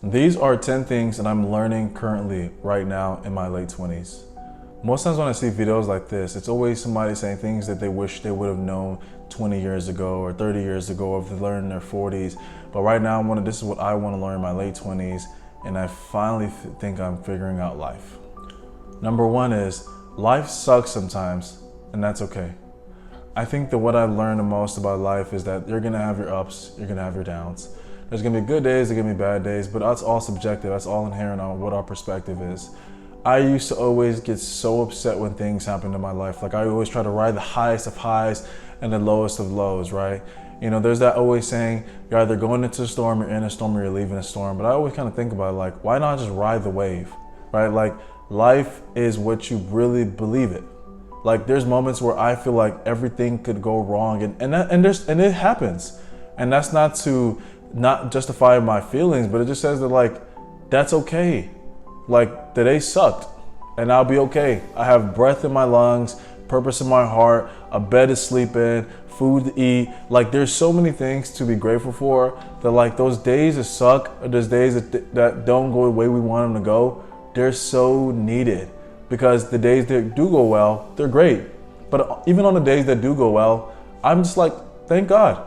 These are 10 things that I'm learning currently right now in my late 20s. Most times when I see videos like this, it's always somebody saying things that they wish they would have known 20 years ago or 30 years ago, or if they learned in their 40s. But right now, this is what I want to learn in my late 20s, and I finally think I'm figuring out life. Number one is life sucks sometimes, and that's okay. I think that what I've learned the most about life is that you're gonna have your ups, you're gonna have your downs. There's gonna be good days, there's gonna be bad days, but that's all subjective. That's all inherent on what our perspective is. I used to always get so upset when things happened in my life. Like I always try to ride the highest of highs and the lowest of lows, right? You know, there's that always saying, you're either going into a storm, you're in a storm, or you're leaving a storm. But I always kind of think about it like, why not just ride the wave, right? Like life is what you really believe it. Like there's moments where I feel like everything could go wrong, and it happens, and that's not justify my feelings, but it just says that like that's okay. Like today sucked, and I'll be okay. I have breath in my lungs, purpose in my heart, a bed to sleep in, food to eat. Like there's so many things to be grateful for. That like those days that suck, or those days that don't go the way we want them to go, they're so needed. Because the days that do go well, they're great. But even on the days that do go well, I'm just like, thank God.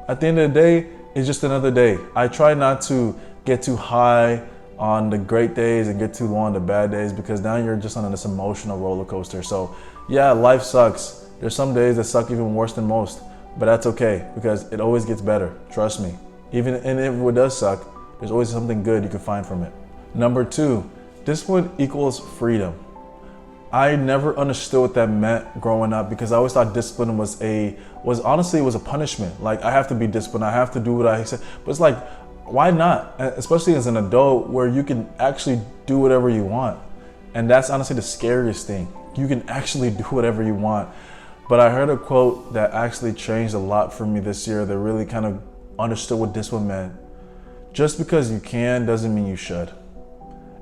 At the end of the day, it's just another day. I try not to get too high on the great days and get too low on the bad days, because now you're just on this emotional roller coaster. So yeah, life sucks. There's some days that suck even worse than most, but that's okay because it always gets better. Trust me. Even if it does suck, there's always something good you can find from it. Number two, discipline equals freedom. I never understood what that meant growing up, because I always thought discipline was a punishment. Like I have to be disciplined, I have to do what I said. But it's like, why not? Especially as an adult where you can actually do whatever you want. And that's honestly the scariest thing. You can actually do whatever you want. But I heard a quote that actually changed a lot for me this year that really kind of understood what discipline meant. Just because you can doesn't mean you should.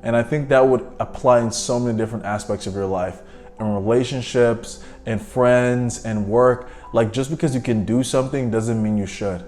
And I think that would apply in so many different aspects of your life, in relationships, and friends, and work. Like just because you can do something doesn't mean you should.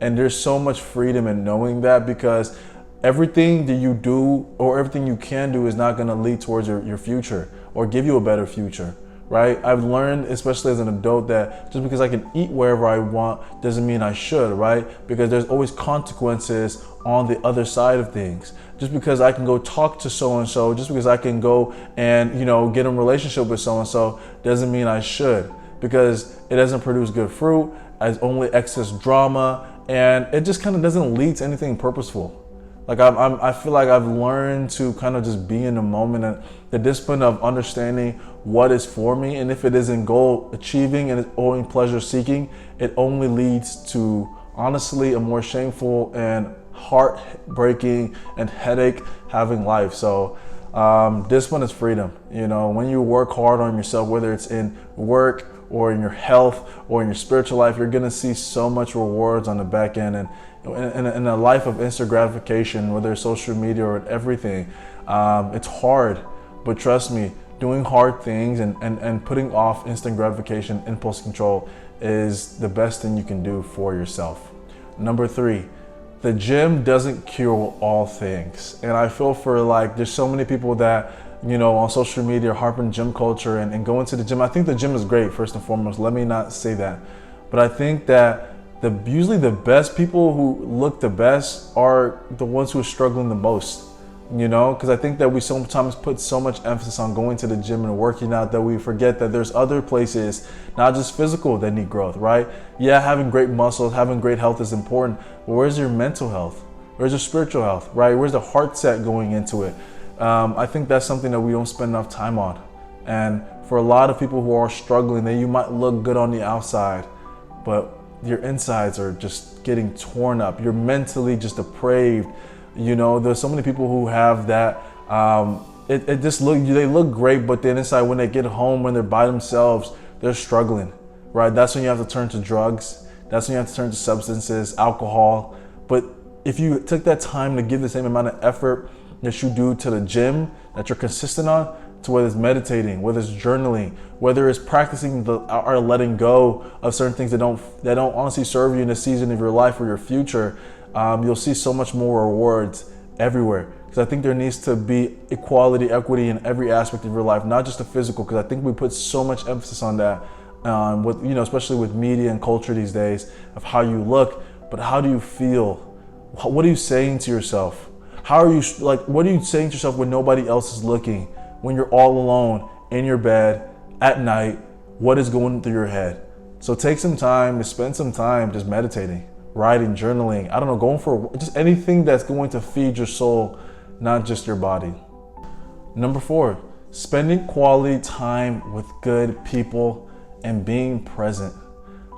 And there's so much freedom in knowing that, because everything that you do or everything you can do is not gonna lead towards your future or give you a better future, right? I've learned, especially as an adult, that just because I can eat wherever I want doesn't mean I should, right? Because there's always consequences on the other side of things. Just because I can go talk to so-and-so, just because I can go and, get in a relationship with so-and-so doesn't mean I should, because it doesn't produce good fruit, as only excess drama, and it just kind of doesn't lead to anything purposeful. Like I feel like I've learned to kind of just be in the moment, and the discipline of understanding what is for me, and if it isn't goal achieving and it's only pleasure seeking, it only leads to honestly a more shameful and heartbreaking and headache having life. So discipline is freedom. When you work hard on yourself, whether it's in work or in your health or in your spiritual life, you're gonna see so much rewards on the back end. And in a life of instant gratification, whether it's social media or everything, it's hard. But trust me, doing hard things and putting off instant gratification, impulse control, is the best thing you can do for yourself. Number three, the gym doesn't cure all things. And I feel for there's so many people that, on social media harping gym culture and going to the gym. I think the gym is great, first and foremost. Let me not say that. But I think that usually the best people who look the best are the ones who are struggling the most. Because I think that we sometimes put so much emphasis on going to the gym and working out that we forget that there's other places, not just physical, that need growth, right? Yeah, having great muscles, having great health is important, but where's your mental health? Where's your spiritual health, right? Where's the heart set going into it? I think that's something that we don't spend enough time on. And for a lot of people who are struggling, then you might look good on the outside, but your insides are just getting torn up. You're mentally just depraved. There's so many people who have that. They look great, but then inside, when they get home, when they're by themselves, they're struggling, right? That's when you have to turn to drugs. That's when you have to turn to substances, alcohol. But if you took that time to give the same amount of effort that you do to the gym that you're consistent on, to whether it's meditating, whether it's journaling, whether it's practicing or letting go of certain things that don't honestly serve you in the season of your life or your future, you'll see so much more rewards everywhere. Because I think there needs to be equality, equity in every aspect of your life, not just the physical, because I think we put so much emphasis on that, with, especially with media and culture these days, of how you look, but how do you feel? What are you saying to yourself? What are you saying to yourself when nobody else is looking? When you're all alone in your bed at night, what is going through your head? So take some time to spend some time just meditating, writing, journaling, I don't know, going for just anything that's going to feed your soul, not just your body. Number 4, spending quality time with good people and being present.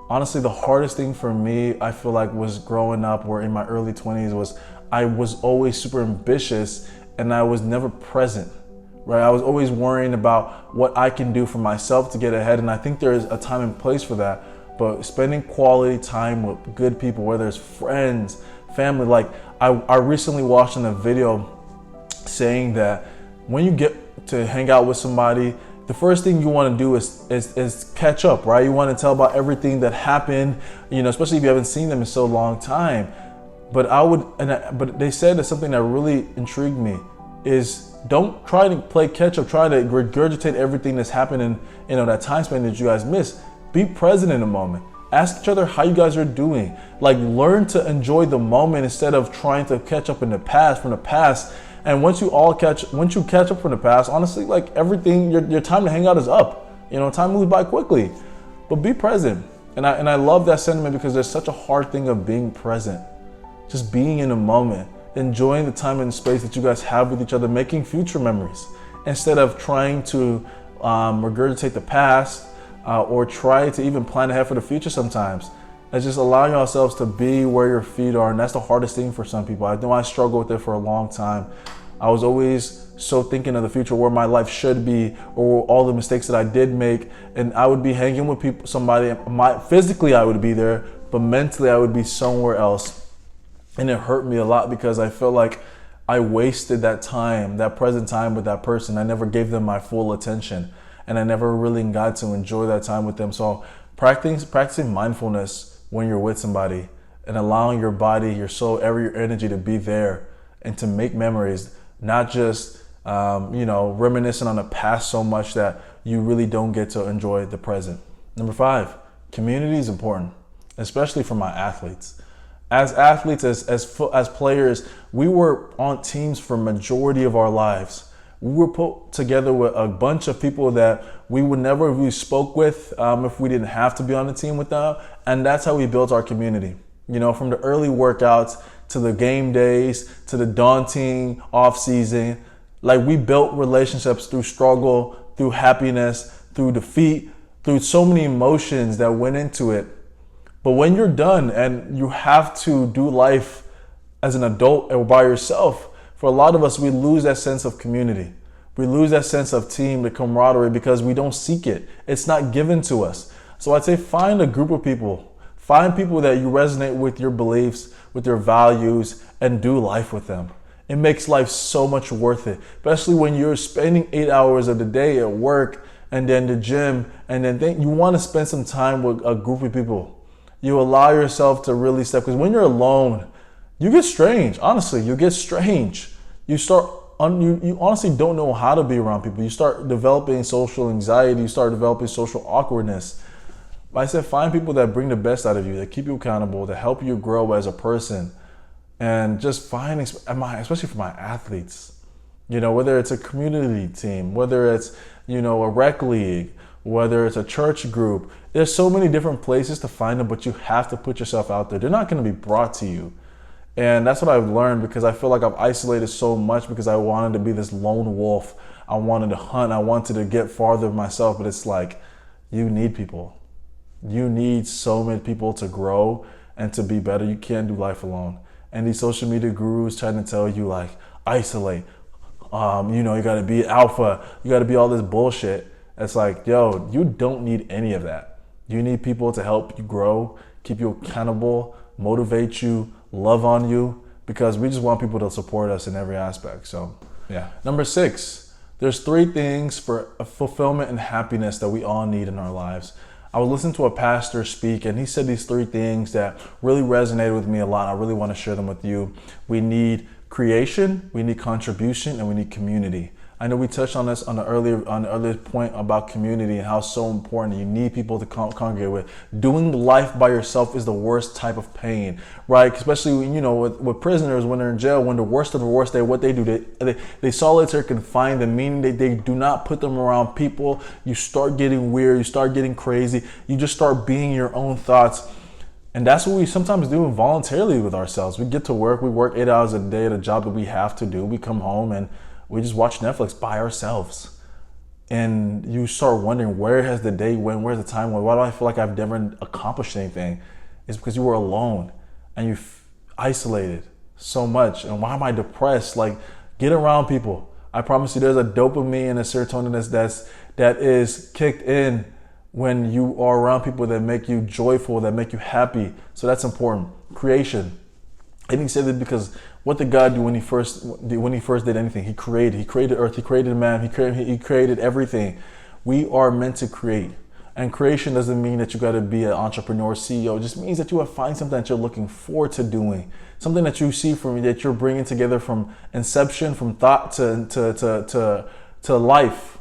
Honestly, the hardest thing for me, I feel like, was growing up, or in my early 20s, was I was always super ambitious and I was never present, right? I was always worrying about what I can do for myself to get ahead. And I think there is a time and place for that, but spending quality time with good people, whether it's friends, family. Like I recently watched in a video saying that when you get to hang out with somebody, the first thing you want to do is catch up, right? You want to tell about everything that happened, especially if you haven't seen them in so long time. But but they said that something that really intrigued me is don't try to play catch up, try to regurgitate everything that's happened in that time span that you guys missed. Be present in the moment. Ask each other how you guys are doing. Like, learn to enjoy the moment instead of trying to catch up from the past. And once you catch up from the past, honestly, like everything, your time to hang out is up. Time moves by quickly. But be present. And I love that sentiment, because there's such a hard thing of being present. Just being in the moment, enjoying the time and space that you guys have with each other, making future memories instead of trying to regurgitate the past, or try to even plan ahead for the future sometimes. It's just allowing ourselves to be where your feet are. And that's the hardest thing for some people. I know I struggled with it for a long time. I was always so thinking of the future, where my life should be, or all the mistakes that I did make. And I would be hanging with physically I would be there, but mentally I would be somewhere else. And it hurt me a lot, because I felt like I wasted that time, that present time with that person. I never gave them my full attention, and I never really got to enjoy that time with them. So practicing mindfulness when you're with somebody, and allowing your body, your soul, your energy to be there and to make memories, not just reminiscing on the past so much that you really don't get to enjoy the present. Number 5, community is important, especially for my athletes. As athletes, as players, we were on teams for majority of our lives. We were put together with a bunch of people that we would never have really spoke with if we didn't have to be on the team with them. And that's how we built our community. From the early workouts to the game days to the daunting off season, like we built relationships through struggle, through happiness, through defeat, through so many emotions that went into it. But when you're done and you have to do life as an adult or by yourself, for a lot of us, we lose that sense of community. We lose that sense of team, the camaraderie, because we don't seek it. It's not given to us. So I'd say find a group of people. Find people that you resonate with your beliefs, with your values, and do life with them. It makes life so much worth it, especially when you're spending 8 hours of the day at work and then the gym, and then you want to spend some time with a group of people. You allow yourself to really step, because when you're alone, you get strange. Honestly, you get strange. You honestly don't know how to be around people. You start developing social anxiety. You start developing social awkwardness. But I said, find people that bring the best out of you, that keep you accountable, that help you grow as a person. And just especially for my athletes, whether it's a community team, whether it's, a rec league, whether it's a church group, there's so many different places to find them, but you have to put yourself out there. They're not going to be brought to you. And that's what I've learned, because I feel like I've isolated so much because I wanted to be this lone wolf. I wanted to hunt. I wanted to get farther myself, but it's like, you need people. You need so many people to grow and to be better. You can't do life alone. And these social media gurus trying to tell you, like, isolate, you got to be alpha. You got to be all this bullshit. It's like, yo, you don't need any of that. You need people to help you grow, keep you accountable, motivate you, love on you, because we just want people to support us in every aspect. So, yeah. Number 6, there's 3 things for fulfillment and happiness that we all need in our lives. I was listening to a pastor speak, and he said these 3 things that really resonated with me a lot. I really want to share them with you. We need creation, we need contribution, and we need community. I know we touched on this on the earlier point about community and how so important. You need people to congregate with. Doing life by yourself is the worst type of pain, right? Especially with prisoners when they're in jail. When the worst of the worst, what they do, they solitary confine them, meaning they do not put them around people. You start getting weird. You start getting crazy. You just start being your own thoughts. And that's what we sometimes do voluntarily with ourselves. We get to work. We work 8 hours a day at a job that we have to do. We come home and we just watch Netflix by ourselves. And you start wondering, where has the day went? Where's the time went? Why do I feel like I've never accomplished anything? It's because you were alone and you isolated so much. And why am I depressed? Like, get around people. I promise you there's a dopamine and a serotonin that is kicked in when you are around people that make you joyful, that make you happy. So that's important. Creation. And he said that because what did God do when he first did anything? He created earth, he created man, he created everything. We are meant to create. And creation doesn't mean that you got to be an entrepreneur, CEO. It just means that you have to find something that you're looking forward to doing. Something that you see that you're bringing together from inception, from thought to life.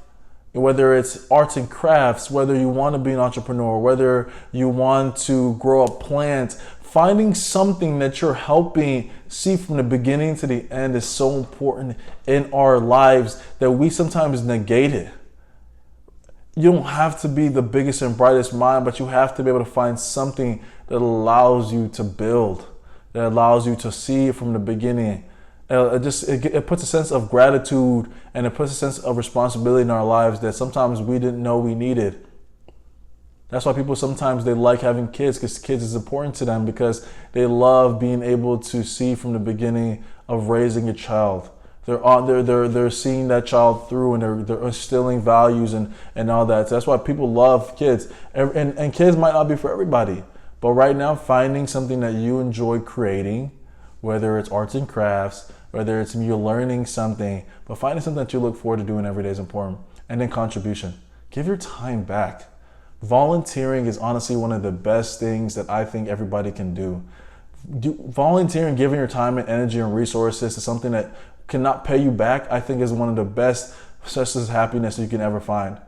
Whether it's arts and crafts, whether you want to be an entrepreneur, whether you want to grow a plant, finding something that you're helping see from the beginning to the end is so important in our lives that we sometimes negate it. You don't have to be the biggest and brightest mind, but you have to be able to find something that allows you to build, that allows you to see from the beginning. It puts a sense of gratitude and it puts a sense of responsibility in our lives that sometimes we didn't know we needed. That's why people sometimes they like having kids, because kids is important to them, because they love being able to see from the beginning of raising a child. They're seeing that child through, and they're instilling values and all that. So that's why people love kids. And kids might not be for everybody, but right now finding something that you enjoy creating, whether it's arts and crafts, whether it's you learning something, but finding something that you look forward to doing every day is important. And then contribution. Give your time back. Volunteering is honestly one of the best things that I think everybody can do. Volunteering, giving your time and energy and resources to something that cannot pay you back, I think is one of the best sources of happiness you can ever find,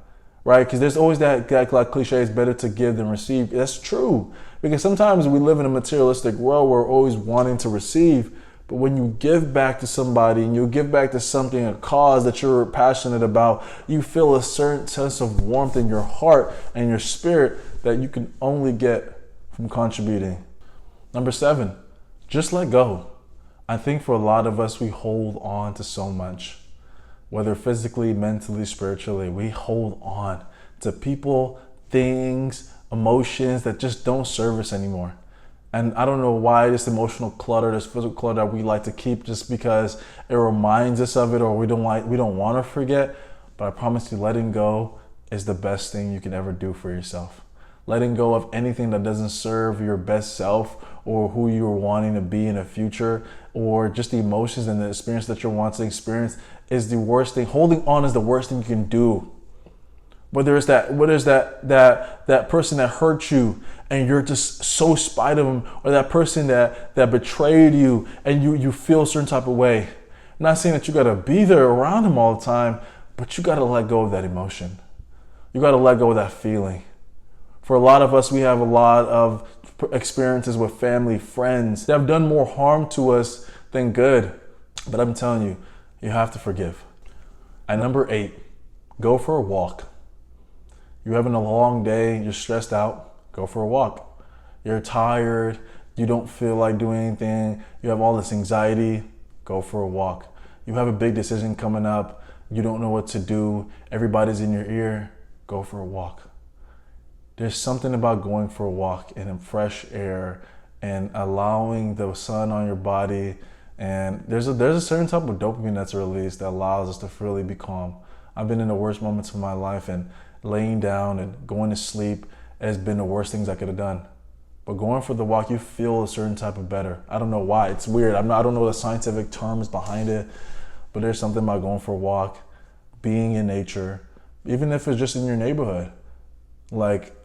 right? Because there's always that cliche, it's better to give than receive. That's true, because sometimes we live in a materialistic world where we're always wanting to receive. But when you give back to somebody and you give back to something, a cause that you're passionate about, you feel a certain sense of warmth in your heart and your spirit that you can only get from contributing. Number 7, just let go. I think for a lot of us, we hold on to so much, whether physically, mentally, spiritually. We hold on to people, things, emotions that just don't serve us anymore. And I don't know why this emotional clutter, this physical clutter that we like to keep just because it reminds us of it, or we don't want to forget. But I promise you, letting go is the best thing you can ever do for yourself. Letting go of anything that doesn't serve your best self or who you're wanting to be in the future, or just the emotions and the experience that you're wanting to experience is the worst thing. Holding on is the worst thing you can do. Whether it's that person that hurt you and you're just so spite of them, or that person that betrayed you and you feel a certain type of way. I'm not saying that you gotta be there around them all the time, but you gotta let go of that emotion. You gotta let go of that feeling. For a lot of us, we have a lot of experiences with family, friends that have done more harm to us than good. But I'm telling you, you have to forgive. And number 8, go for a walk. You're having a long day, you're stressed out, go for a walk. You're tired, you don't feel like doing anything, you have all this anxiety, go for a walk. You have a big decision coming up, you don't know what to do, everybody's in your ear, go for a walk. There's something about going for a walk in fresh air and allowing the sun on your body, and there's a certain type of dopamine that's released that allows us to really be calm. I've been in the worst moments of my life, and laying down and going to sleep has been the worst things I could have done. But going for the walk, you feel a certain type of better. I don't know why. It's weird. I don't know the scientific terms behind it, but there's something about going for a walk, being in nature, even if it's just in your neighborhood. Like,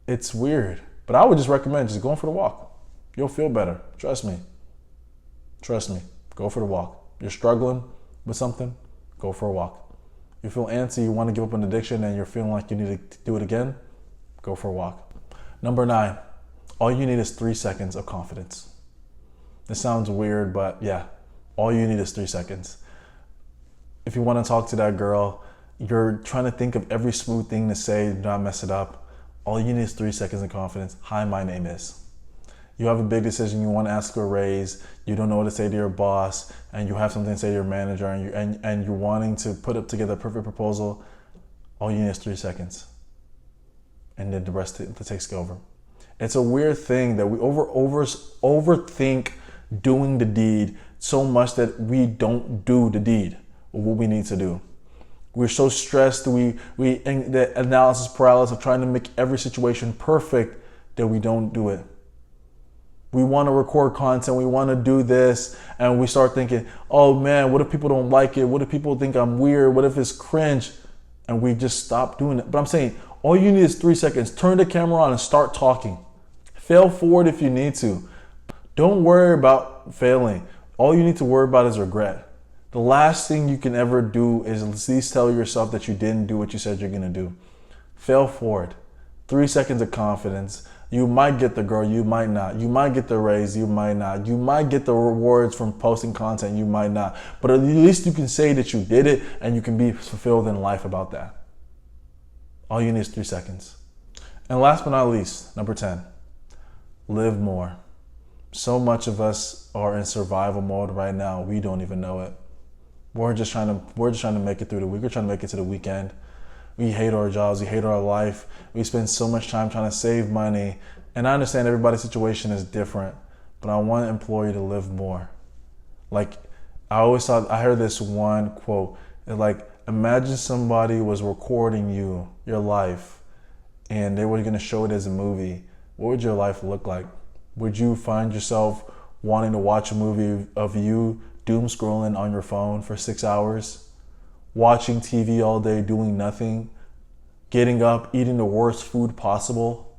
it's weird. But I would just recommend just going for the walk. You'll feel better. Trust me. go for the walk. You're struggling with something, go for a walk. You feel antsy, you want to give up an addiction and you're feeling like you need to do it again, go for a walk. Number 9, all you need is 3 seconds of confidence. This sounds weird, but yeah, all you need is 3 seconds. If you want to talk to that girl, you're trying to think of every smooth thing to say, do not mess it up. All you need is 3 seconds of confidence. Hi, my name is. You have a big decision, you want to ask for a raise, you don't know what to say to your boss, and you have something to say to your manager, and you're wanting to put up together a perfect proposal. All you need is 3 seconds. And then the rest takes over. It's a weird thing that we overthink doing the deed so much that we don't do the deed or what we need to do. We're so stressed, we in the analysis paralysis of trying to make every situation perfect that we don't do it. We want to record content, we want to do this, and we start thinking, oh man, what if people don't like it? What if people think I'm weird? What if it's cringe? And we just stop doing it. But I'm saying, all you need is 3 seconds. Turn the camera on and start talking. Fail forward if you need to. Don't worry about failing. All you need to worry about is regret. The last thing you can ever do is at least tell yourself that you didn't do what you said you're gonna do. Fail forward. 3 seconds of confidence. You might get the girl, you might not. You might get the raise, you might not. You might get the rewards from posting content, you might not. But at least you can say that you did it and you can be fulfilled in life about that. All you need is 3 seconds. And last but not least, number 10, live more. So much of us are in survival mode right now. We don't even know it. We're just trying to make it through the week. We're trying to make it to the weekend. We hate our jobs. We hate our life. We spend so much time trying to save money. And I understand everybody's situation is different, but I want to implore you to live more. Like, I heard this one quote. Like, imagine somebody was recording your life, and they were going to show it as a movie. What would your life look like? Would you find yourself wanting to watch a movie of you doom scrolling on your phone for 6 hours, watching TV all day, doing nothing, getting up, eating the worst food possible?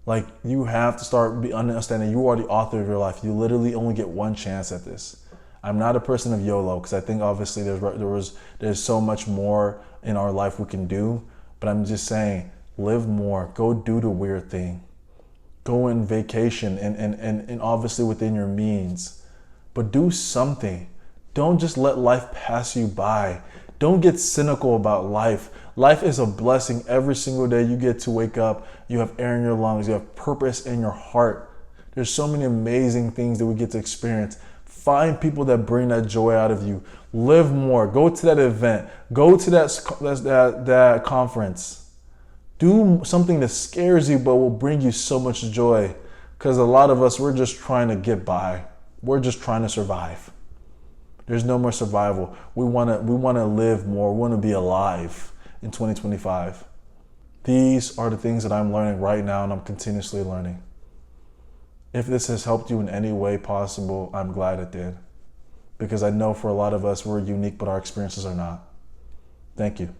Like, you have to start understanding you are the author of your life. You literally only get one chance at this. I'm not a person of YOLO because I think obviously there's so much more in our life we can do, but I'm just saying, live more. Go do the weird thing. Go on vacation and obviously within your means, but do something. Don't just let life pass you by. Don't get cynical about life. Life is a blessing every single day. You get to wake up, you have air in your lungs, you have purpose in your heart. There's so many amazing things that we get to experience. Find people that bring that joy out of you. Live more. Go to that event. Go to that conference. Do something that scares you but will bring you so much joy. Because a lot of us, we're just trying to get by. We're just trying to survive. There's no more survival. We want to live more. We want to be alive in 2025. These are the things that I'm learning right now, and I'm continuously learning. If this has helped you in any way possible, I'm glad it did. Because I know for a lot of us, we're unique, but our experiences are not. Thank you.